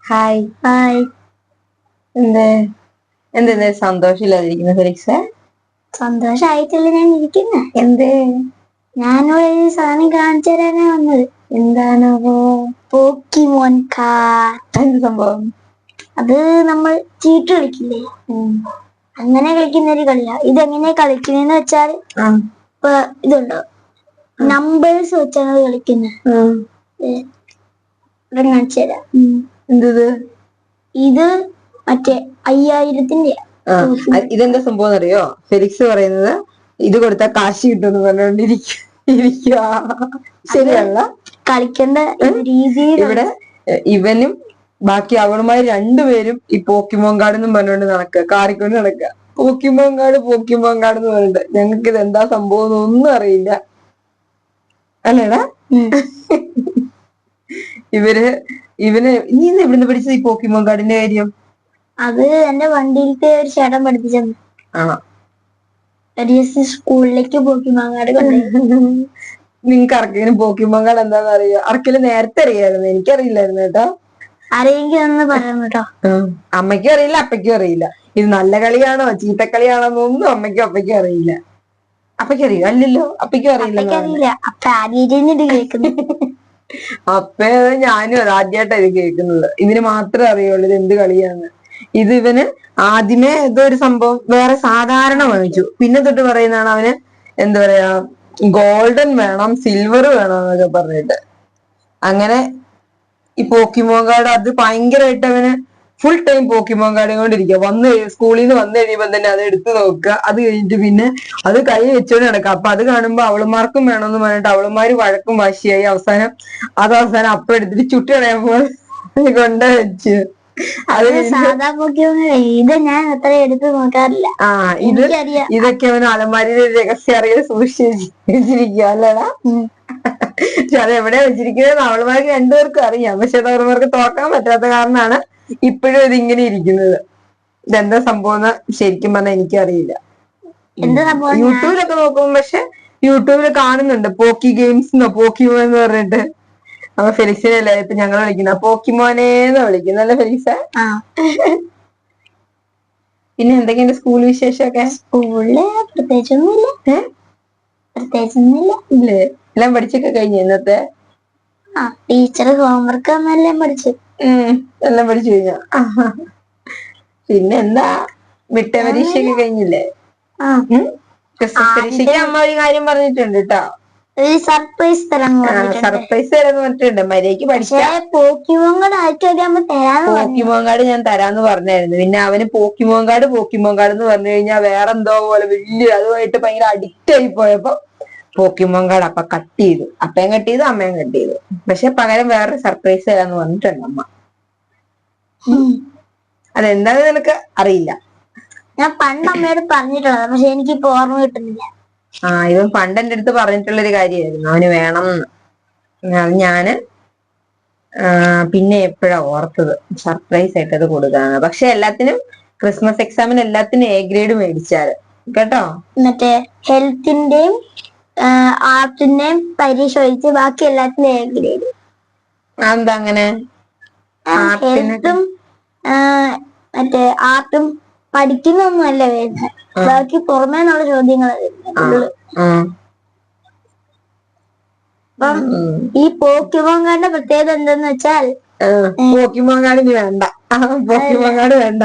Hi. Hi. എന്ത് എന്തെന്ത് സന്തോഷമില്ലാതിരിക്കുന്ന Felix? സന്തോഷായിട്ടല്ലേ ഞാൻ ഇരിക്കുന്നെ. എന്ത്? ഞാനൊരു സാധനം കാണിച്ചു തരാനാ വന്നത്. എന്താണോ? Pokemon car. എന്ത് സംഭവം? അത് നമ്മൾ ചീട്ട് കളിക്കില്ലേ, അങ്ങനെ കളിക്കുന്ന ഒരു കളിയാ. ഇതെങ്ങനെ കളിക്കുന്നതെന്ന് വെച്ചാൽ ഇപ്പൊ ഇതുണ്ടോ, നമ്പേഴ്സ് വെച്ചാണ് കളിക്കുന്നത്. കാണിച്ചു തരാം. എന്തത്? ഇത് മറ്റേ 5000-ന്റെ. ഇതെന്താ സംഭവം അറിയോ? ഫെലിക്സ് പറയുന്നത് ഇത് കൊടുത്താൽ കാശ് കിട്ടുമെന്ന് പറഞ്ഞോണ്ടിരിക്കുക. ശരിയല്ല, കളിക്കേണ്ട രീതിയിൽ. ഇവിടെ ഇവനും ബാക്കി അവളുമാര് രണ്ടുപേരും ഈ പോക്കിമോൻ കാർഡ് എന്നും പറഞ്ഞുകൊണ്ട് നടക്കുക, കാറിക്കൊണ്ട് നടക്കുക. പോക്കിമോൻ കാർഡ് എന്ന് പറഞ്ഞിട്ട് ഞങ്ങൾക്ക് ഇത് എന്താ സംഭവം ഒന്നും അറിയില്ല, അല്ലേടാ? ഇവന് നീ ഇന്ന് എവിടുന്ന് പഠിച്ചത് ഈ പോക്കിമോൻ കാർഡിന്റെ കാര്യം? അത് എന്റെ വണ്ടിയിലത്തെ ഒരു ചേട്ടൻ പഠിപ്പിച്ചത്. ആണോ? സ്കൂളിലേക്ക് പോക്കിമോൻ കാർഡ് കൊണ്ടുപോയി. നിങ്ങക്ക് ആർക്കെങ്കിലും പോക്കിമോൻ കാർഡ് എന്താന്ന് അറിയോ? ആർക്കെങ്കിലും നേരത്തെ അറിയായിരുന്നു? എനിക്കറിയില്ലായിരുന്നു കേട്ടോ. അറിയെങ്കിൽ ഒന്ന് പറയാം കേട്ടോ. അമ്മയ്ക്കും അറിയില്ല, അപ്പയ്ക്കും അറിയില്ല. ഇത് നല്ല കളിയാണോ ചീത്തക്കളിയാണോ എന്നൊന്നും അമ്മയ്ക്കും അപ്പയ്ക്കും അറിയില്ല. അപ്പയ്ക്ക് അറിയോ? അല്ലല്ലോ, അപ്പയ്ക്കും അറിയില്ല. അപ്പ ആദ്യം കേൾക്കുന്നു. അപ്പ ഞാനും ആദ്യമായിട്ടാ ഇത് കേൾക്കുന്നത്. ഇതിന് മാത്രമേ അറിയുള്ളൂ ഇത് എന്ത് കളിയാന്ന്. ഇത് ഇവന് ആദ്യമേ ഇതൊരു സംഭവം വേറെ സാധാരണ വാങ്ങിച്ചു, പിന്നെ തൊട്ട് പറയുന്നതാണ് അവന് എന്താ പറയാ ഗോൾഡൻ വേണം, സിൽവർ വേണം എന്നൊക്കെ പറഞ്ഞിട്ട്. അങ്ങനെ ഈ പോക്കിമോൻ കാർഡ് അത് ഭയങ്കരമായിട്ട് അവന് ഫുൾ ടൈം പോക്കിമോൻ കാർഡ് കൊണ്ടിരിക്കുക. സ്കൂളിൽ നിന്ന് വന്നു കഴിയുമ്പോ തന്നെ അത് എടുത്തു നോക്കുക. അത് കഴിഞ്ഞിട്ട് പിന്നെ അത് കൈ വെച്ചോണ്ട് നടക്കുക. അപ്പൊ അത് കാണുമ്പോ അവളുമാർക്കും വേണമെന്ന് പറഞ്ഞിട്ട് അവളുമാര് വഴക്കും വാശിയായി. അവസാനം അപ്പം എടുത്തിട്ട് ചുട്ടി കളയാൻ പോലെ കൊണ്ട് വെച്ചു. സാധാ പോക്കിമോൻ ഇത് ഞാൻ അത്ര എടുത്ത് നോക്കാറില്ല. ഇതൊക്കെ അവന് അലമാരിയിലെ രഹസ്യം അറിയാൻ സൂക്ഷിച്ചിരിക്കുക, അല്ലേടാ? പക്ഷെ അത് എവിടെയാ വെച്ചിരിക്കുന്നത് അവളുമാർക്ക് രണ്ടുപേർക്കും അറിയാം. പക്ഷെ അത് അവളുമാർക്ക് തോക്കാൻ പറ്റാത്ത കാരണമാണ് ഇപ്പോഴും ഇതിങ്ങനെ ഇരിക്കുന്നത്. ഇതെന്താ സംഭവം ശരിക്കും പറഞ്ഞാൽ എനിക്കറിയില്ല. യൂട്യൂബിലൊക്കെ നോക്കും, പക്ഷെ യൂട്യൂബിൽ കാണുന്നുണ്ട് പോക്കി ഗെയിംസ് പോക്കിമോൻ എന്ന് പറഞ്ഞിട്ട്. അപ്പൊ ഫെലിക്സിനല്ലേ ഇപ്പൊ ഞങ്ങൾ വിളിക്കുന്ന പോക്കിമോനേന്ന് വിളിക്കുന്നല്ലേ ഫെലിക്സ്? പിന്നെ എന്തൊക്കെയുണ്ട് സ്കൂൾ വിശേഷമൊക്കെ? സ്കൂളില് പ്രത്യേകിച്ചൊന്നുമില്ല. ഇല്ലേ? എല്ലാം പഠിച്ചൊക്കെ കഴിഞ്ഞു ഇന്നത്തെ? ടീച്ചർ ഹോംവർക്ക് എല്ലാം പഠിച്ചു. എല്ലാം പഠിച്ചു കഴിഞ്ഞ? പിന്നെ എന്താ, മിട്ട പരീക്ഷയൊക്കെ കഴിഞ്ഞില്ലേ? ക്രിസ്മസ് പരീക്ഷയ്ക്ക് അമ്മ ഒരു കാര്യം പറഞ്ഞിട്ടുണ്ട് കേട്ടോ. സർപ്രൈസ് തരാന്ന് പറഞ്ഞിട്ടുണ്ട്. മര്യാദക്ക് പഠിച്ചാ പോക്കിമോൻ കാർഡ് ഞാൻ തരാന്ന് പറഞ്ഞായിരുന്നു. പിന്നെ അവന് പോക്കിമോൻ കാർഡ് എന്ന് പറഞ്ഞു കഴിഞ്ഞാൽ വേറെന്തോ പോലെ വലിയ അതുമായിട്ട് ഭയങ്കര അഡിക്റ്റ് ആയി പോയപ്പോ പോക്കിമോൻ കാർഡ് അപ്പൊ കട്ട് ചെയ്തു. അപ്പയും കട്ട് ചെയ്തു, അമ്മയും കട്ട് ചെയ്തു. പക്ഷെ പകരം വേറൊരു സർപ്രൈസ് തരാന്ന് പറഞ്ഞിട്ടുണ്ട് അമ്മ. അതെന്താന്ന് നിനക്ക് അറിയില്ല. ഞാൻ പണ്ട് അമ്മയോട് പറഞ്ഞിട്ടുള്ളത്, പക്ഷെ എനിക്കിപ്പോ ഓർമ്മ കിട്ടുന്നില്ല. ഇവൻ പണ്ട് എന്റെ അടുത്ത് പറഞ്ഞിട്ടുള്ളൊരു കാര്യമായിരുന്നു അവന് വേണമെന്ന്. ഞാന് പിന്നെ എപ്പോഴാ ഓർത്തത് സർപ്രൈസ് ആയിട്ട് അത് കൊടുക്കാന്ന്. പക്ഷെ എല്ലാത്തിനും ക്രിസ്മസ് എക്സാമിന് എല്ലാത്തിനും എ ഗ്രേഡ് മേടിച്ചാല് കേട്ടോ. മറ്റേ ഹെൽത്തിന്റെയും ആർട്ടിന്റെയും പരീക്ഷ ഒഴിച്ച് ബാക്കി എല്ലാത്തിനും എ ഗ്രേഡ്. എന്താ അങ്ങനെ? ഹെൽത്തും മറ്റേ ആർട്ടും പഠിക്കുന്നൊന്നുമല്ല വരുന്നത്, ബാക്കി പുറമേന്നുള്ള ചോദ്യങ്ങൾ. അപ്പം ഈ പോക്കിമോൻ കാർഡിന്റെ പ്രത്യേകത എന്തെന്ന് വെച്ചാൽ പോക്കിമോൻ കാർഡ് വേണ്ട, പോക്കിമോൻ കാർഡ് വേണ്ട.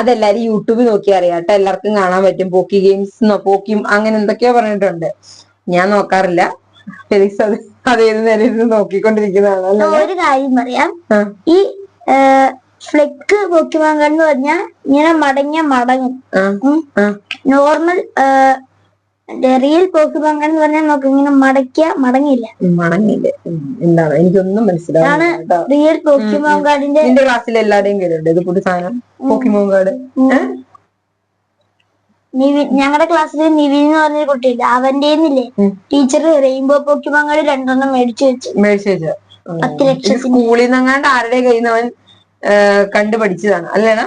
അതെല്ലാരും യൂട്യൂബിൽ നോക്കി അറിയാട്ടോ, എല്ലാവർക്കും കാണാൻ പറ്റും. പോക്കി ഗെയിംസ് അങ്ങനെ എന്തൊക്കെയോ പറഞ്ഞിട്ടുണ്ട്. ഞാൻ നോക്കാറില്ല. ഫെലിക്സ് അതേത് നേരം നോക്കിക്കൊണ്ടിരിക്കുന്നതാണ്. ഒരു കാര്യം പറയാം, ഈ ഫ്ലെക്ക് പോക്കിമോൻ കാർഡ് എന്ന് പറഞ്ഞാൽ ഇങ്ങനെ മടങ്ങും. നോർമൽ റിയൽ പോക്കിമോൻ കാർഡ് എന്ന് പറഞ്ഞാൽ നോക്ക് ഇങ്ങനെ മടങ്ങില്ല. എന്താണ് എനിക്കൊന്നും മനസ്സിലാവുന്നില്ല. റിയൽ പോക്കിമോൻ കാർഡിന്റെ ക്ലാസ്സിൽ എല്ലാവരുടെയും കയ്യിലുണ്ട് ഇത് പുതിയ സാധനം പോക്കിമോൻ കാർഡ്. ഞങ്ങളുടെ ക്ലാസ്സിൽ നിവിൻ എന്ന് പറഞ്ഞൊരു കുട്ടിയില്ല, അവന്റെ ടീച്ചർ റെയിൻബോ പോക്കിമോൻ കാർഡ് 2 മേടിച്ചു വെച്ചു. 10 ലക്ഷത്തിന്. സ്കൂളിൽ നിന്നങ്ങാണ്ട് ആരുടെ കയ്യിൽ നിന്ന് അവൻ കണ്ടു പഠിച്ചതാണ്, അല്ലേടാ?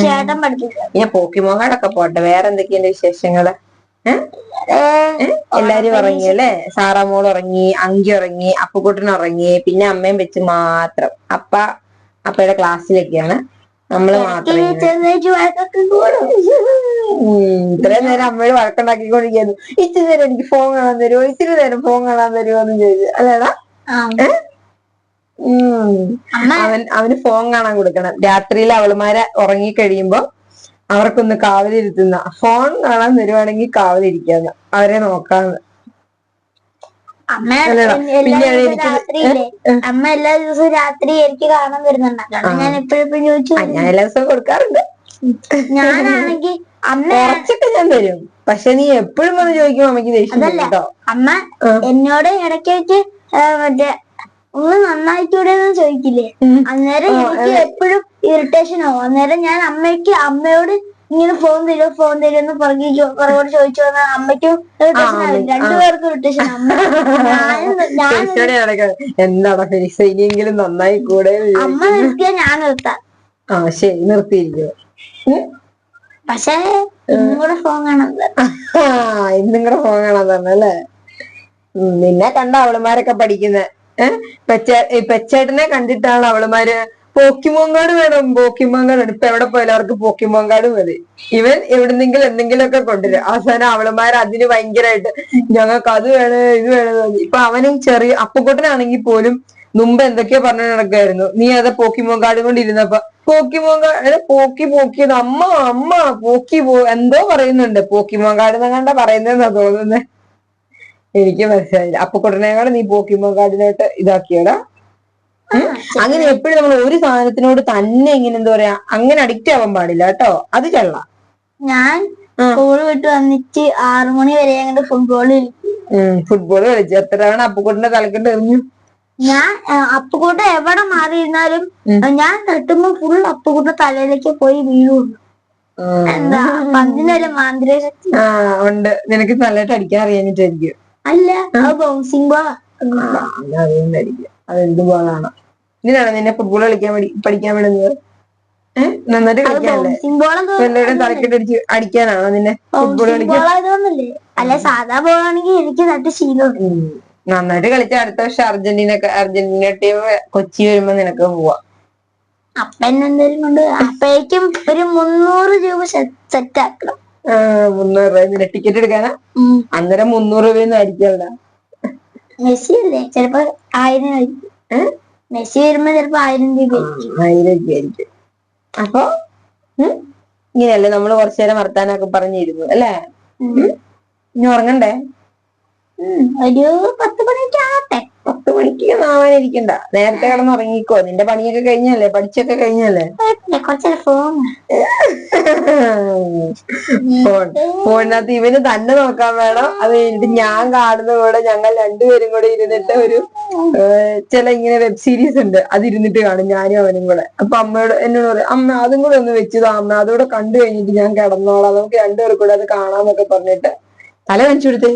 ചേട്ടൻ പഠിപ്പിച്ചു. പോക്കിമോൻ കാർഡൊക്കെ പോട്ടെ, വേറെ എന്തൊക്കെയുണ്ട് വിശേഷങ്ങള്? എല്ലാരും ഉറങ്ങി അല്ലേ? സാറാമോൾ ഉറങ്ങി, അങ്കി ഉറങ്ങി, അപ്പുക്കുട്ടൻ ഉറങ്ങി, പിന്നെ അമ്മയും വെച്ച് മാത്രം. അപ്പയുടെ ക്ലാസ്സിലൊക്കെയാണ്, നമ്മള് മാത്രം ഇത്രയും നേരം അമ്മയോട് വഴക്കുണ്ടാക്കിക്കൊണ്ടിരിക്കുന്നു. ഇച്ചിരി നേരം എനിക്ക് ഫോൺ കാണാൻ തരുമോ, ഇച്ചിരി നേരം ഫോൺ കാണാൻ തരുമോ എന്ന് ചോദിച്ചു അല്ലേടാ. അവന് ഫോൺ കാണാൻ കൊടുക്കണം. രാത്രിയിൽ അവളുമാരെ ഉറങ്ങിക്കഴിയുമ്പോ അവർക്കൊന്ന് കാവലിരുത്തുന്ന, ഫോൺ കാണാൻ തരുവാണെങ്കിൽ കാവലിരിക്കാന്ന്, അവരെ നോക്കാന്ന്. അമ്മ എല്ലാ ദിവസവും രാത്രി എനിക്ക് കാണാൻ വരുന്നുണ്ടാക്കണം. ഞാൻ എപ്പോഴും ചോദിച്ചു. ഞാൻ എല്ലാ ദിവസവും കൊടുക്കാറുണ്ട്. ഞാനാണെങ്കിൽ അമ്മ കുറച്ചൊക്കെ ഞാൻ തരും, പക്ഷെ നീ എപ്പോഴും വന്ന് ചോദിക്കുമ്പോ അമ്മയ്ക്ക് ദേഷ്യം കേട്ടോ. അമ്മ എന്നോട് ഇടയ്ക്ക് വെച്ച് മറ്റേ ഒന്ന് നന്നായിട്ടൂടെന്ന് ചോദിക്കില്ലേ, അന്നേരം എനിക്ക് എപ്പോഴും ഇറിറ്റേഷൻ ആവും. അന്നേരം ഞാൻ അമ്മയോട് ഇങ്ങനെ ഫോൺ തരുമെന്ന് പുറകോട് ചോദിച്ചു വന്നാൽ അമ്മയ്ക്കും ഇറിറ്റേഷൻ ആവും, രണ്ടുപേർക്കും ഇറിറ്റേഷൻ. എന്താടാ ഫെലിക്സ്, ഇനിയെങ്കിലും നന്നായി കൂടെ. അമ്മ നിർത്തിയാ ഞാൻ നിർത്താം. ശരി, നിർത്തിയിരിക്കും. പക്ഷേ ഇന്നും കൂടെ ഫോൺ കാണാൻ ഇന്നും കൂടെ ഫോൺ കാണാൻ തന്നെ അല്ലേ? നിന്നെ കണ്ട അവളുമാരൊക്കെ പഠിക്കുന്നത്. പെച്ചേട്ടനെ കണ്ടിട്ടാണ് അവളുമാര് പോക്കിമോൻ കാർഡ് വേണം, പോക്കിമോൻ കാർഡ്. ഇപ്പൊ എവിടെ പോയാലും അവർക്ക് പോക്കിമോൻ കാർഡ് മതി. ഇവൻ എവിടുന്നെങ്കിലും എന്തെങ്കിലുമൊക്കെ കൊണ്ടുവരും. അവസാനം അവളുമാർ അതിന് ഭയങ്കരമായിട്ട് ഞങ്ങൾക്ക് അത് വേണം ഇത് വേണം. ഇപ്പൊ അവനും ചെറിയ അപ്പുക്കുട്ടനാണെങ്കിൽ പോലും മുമ്പ് എന്തൊക്കെയോ പറഞ്ഞു നടക്കായിരുന്നു. നീ അത് പോക്കിമോൻ കാർഡ് കൊണ്ടിരുന്നപ്പോ പോക്കിമോൻ കാർഡ് പോക്കിയത് അമ്മ എന്തോ പറയുന്നുണ്ട്. പോക്കിമോൻ കാർഡ് എന്നങ്ങാണ്ട പറയുന്നതെന്നാ തോന്നുന്നത്. എനിക്ക് മനസ്സിലായില്ല. അപ്പുക്കുട്ടനെക്കാളും നീ പോക്കിമോൻ കാർഡിനായിട്ട് ഇതാക്കിയടാ. അങ്ങനെ എപ്പോഴും നമ്മൾ ഒരു സാധനത്തിനോട് തന്നെ ഇങ്ങനെ എന്താ പറയാ, അങ്ങനെ അഡിക്റ്റ് ആവാൻ പാടില്ല കേട്ടോ. അത് ചെള്ള. ഞാൻ സ്കൂൾ വിട്ട് വന്നിട്ട് 6 മണി വരെ ഞങ്ങളുടെ ഫുട്ബോൾ കളിച്ചു. എത്ര തവണ അപ്പുക്കുട്ടന്റെ തലക്കിട്ട് എറിഞ്ഞു. ഞാൻ അപ്പുകൂട്ട എവിടെ മാറിയിരുന്നാലും ഞാൻ തട്ടുമ്പോ ഫുൾ അപ്പുകൂട്ട തലയിലേക്ക് പോയി വീഴുള്ളൂ. എന്താ പന്തിനൊരു മാന്ത്രിക ശക്തി ഉണ്ട്. നിനക്ക് നല്ലതായിട്ട് അടിക്കാൻ അറിയാഞ്ഞിട്ടായിരിക്കും. അല്ല, അത് ബൗൺസിംഗ് ബോളാ. അറിയുന്നതായിരിക്കും. അതെന്ത് ബോളാണ്. ഇതിനാണ് നിന്നെ ഫുട്ബോൾ കളിക്കാൻ പഠിക്കാൻ വിടുന്നത്? നന്നായിട്ട് കളിക്കാനല്ലേ? എല്ലാവരും തലക്കെട്ടടിച്ച് അടിക്കാനാണോ നിന്നെ ഫുട്ബോൾ കളിക്കാൻ? അല്ല, സാധാ ബോളാണെങ്കിൽ എനിക്ക് തട്ട് ശീലമുണ്ട്. നന്നായിട്ട് കളിച്ച അടുത്ത വർഷം അർജന്റീന ടീം കൊച്ചി വരുമ്പോ നിനക്ക് പോവാ. അപ്പൻ എന്തേലും കൊണ്ട് അപ്പേക്കും ഒരു 300 രൂപ സെറ്റ് ആക്കണം. 300 രൂപ നിന്റെ ടിക്കറ്റ് എടുക്കാനാ? അന്നേരം 300 രൂപയൊന്നും ആയിരിക്കല്ല. മെസ്സി അല്ലേ, ചിലപ്പോ 1000 ആയിരിക്കും. മെസ്സി വരുമ്പോ ചിലപ്പോ 1000 രൂപ ആയിരിക്കും. അപ്പൊ ഇങ്ങനെയല്ലേ നമ്മള് കുറച്ചു നേരം വർത്താനൊക്കെ പറഞ്ഞിരുന്നു അല്ലേ? ഇനി ഉറങ്ങണ്ടേ? ഒരു 10 മണിക്ക് ആവട്ടെ. 10 മണിക്ക് ആവാനിരിക്കണ്ട, നേരത്തെ കിടന്നുറങ്ങിക്കോ. നിന്റെ പണിയൊക്കെ കഴിഞ്ഞല്ലേ, പഠിച്ചൊക്കെ കഴിഞ്ഞല്ലേ? ഫോണിനകത്ത് ഇവന് തന്നെ നോക്കാൻ വേണം. അത് കഴിഞ്ഞിട്ട് ഞാൻ കാണുന്ന കൂടെ ഞങ്ങൾ രണ്ടുപേരും കൂടെ ഇരുന്നിട്ട് ഒരു ചില ഇങ്ങനെ വെബ് സീരീസ് ഉണ്ട്, അതിരുന്നിട്ട് കാണും ഞാനും അവനും കൂടെ. അപ്പൊ അമ്മയോട് എന്നോട് പറയും, അമ്മ അതും കൂടെ ഒന്ന് വെച്ചതാ അമ്മ, അതോടെ കണ്ടു കഴിഞ്ഞിട്ട് ഞാൻ കിടന്നോളാം, നമുക്ക് രണ്ടുപേർ കൂടെ അത് കാണാന്നൊക്കെ പറഞ്ഞിട്ട് തല കാണിച്ചു കൊടുത്തേ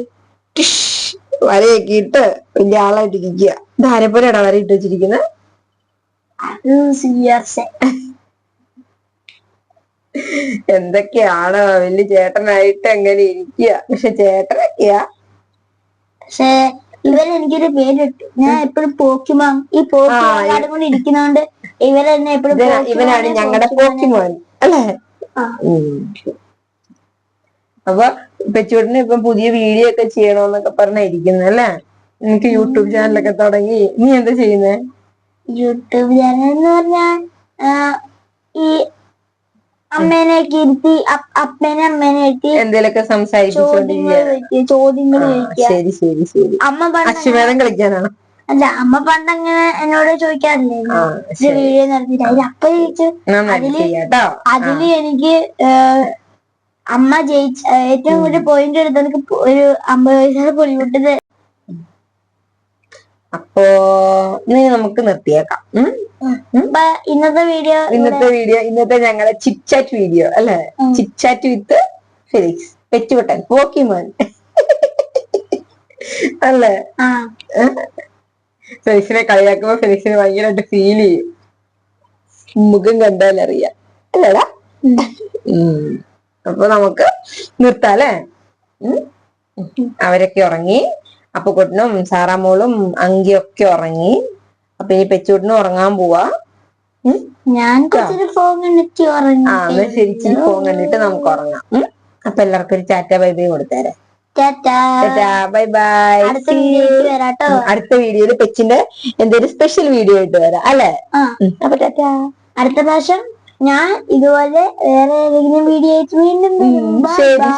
വരയൊക്കെ ഇട്ട് വലിയ ആളായിട്ട് ഇരിക്കുക. ധാരപ്പുരടാ വര ഇട്ട് വെച്ചിരിക്കുന്നത്. എന്തൊക്കെയാണ് വലിയ ചേട്ടനായിട്ട് അങ്ങനെ ഇരിക്കുക. പക്ഷെ ചേട്ടനൊക്കെയാ. പക്ഷെ ഇവരെനിക്കൊരു പേരിട്ടു. ഞാൻ എപ്പോഴും പോക്കിമോൻ, ഈ പോക്കിമോൻ കൊണ്ട് ഇരിക്കുന്നോണ്ട് ഇവരെന്നെ എപ്പോഴും ഇവനാണ് ഞങ്ങളുടെ പോക്കിമോൻ അല്ലേ? അപ്പൊ പെച്ചുവേട്ടന് ഇപ്പം പുതിയ വീഡിയോ ഒക്കെ ചെയ്യണോന്നൊക്കെ പറഞ്ഞിരിക്കുന്നു അല്ലേ? എനിക്ക് യൂട്യൂബ് ചാനലൊക്കെ തുടങ്ങി. നീ എന്താ ചെയ്യുന്നേ? യൂട്യൂബ് ചാനൽ എന്ന് പറഞ്ഞാൽ ഈ അമ്മേനെയൊക്കെ ഇരുത്തി അമ്മേനെ ഇരുത്തി എന്തേലൊക്കെ സംസാരിച്ചോണ്ടിരിക്കുക, ചോദ്യങ്ങൾ ശരി ശരി ശരി. അമ്മ അശ്വമേധം കളിക്കാനാണോ? അല്ല, അമ്മ പണ്ടങ്ങനെ എന്നോട് ചോദിക്കാറില്ലേ വീഡിയോ നടത്തിട്ട്. അതിൽ അപ്പ ചോദിച്ചു. അതില് എനിക്ക് അമ്മ ഏറ്റവും കൂടുതൽ പോയിന്റ് എടുത്ത് എനിക്ക് ഒരു 50 വയസ്സുള്ള പൊളിവുട്ടത്. അപ്പോ നമുക്ക് നിർത്തിയേക്കാം. ഇന്നത്തെ ഞങ്ങളുടെ ചിറ്റ്ചാറ്റ് വീഡിയോ അല്ലെ? ചിറ്റ്ചാറ്റ് വിത്ത് ഫെലിക്സ് പെറ്റുവട്ടൻ പോക്കിമോൻ അല്ലേ? ഫെലിക്സിനെ കളിയാക്കുമ്പോ ഫെലിക്സിന് ഭയങ്കരമായിട്ട് ഫീൽ ചെയ്യും. മുഖം കണ്ടാലറിയാം അല്ലേടാ? അപ്പൊ നമുക്ക് നിർത്താം അല്ലേ? അവരൊക്കെ ഉറങ്ങി. അപ്പുക്കുട്ടനും സാറാമോളും അങ്കിയൊക്കെ ഉറങ്ങി. അപ്പൊ ഈ പെച്ചൂട്ടിനും ഉറങ്ങാൻ പോവാ. ഞാൻ കുറച്ചൊരു ഫോൺ കണ്ടിട്ട് എന്നാ ശരിക്കും ഫോൺ കണ്ടിട്ട് നമുക്ക് ഉറങ്ങാം. അപ്പൊ എല്ലാവർക്കും ഒരു ടാറ്റ ബൈ ബൈ കൊടുത്തേരെ. Bye bye. അടുത്ത വീഡിയോയില് പെച്ചിന്റെ എന്തൊരു സ്പെഷ്യൽ വീഡിയോ ആയിട്ട് വരാം അല്ലെ? അപ്പൊ ടാറ്റ. അടുത്ത പ്രാവശ്യം ഞാൻ ഇതുപോലെ വേറെ ഏതെങ്കിലും വീഡിയോ ആയിട്ട് വീണ്ടും ശരി.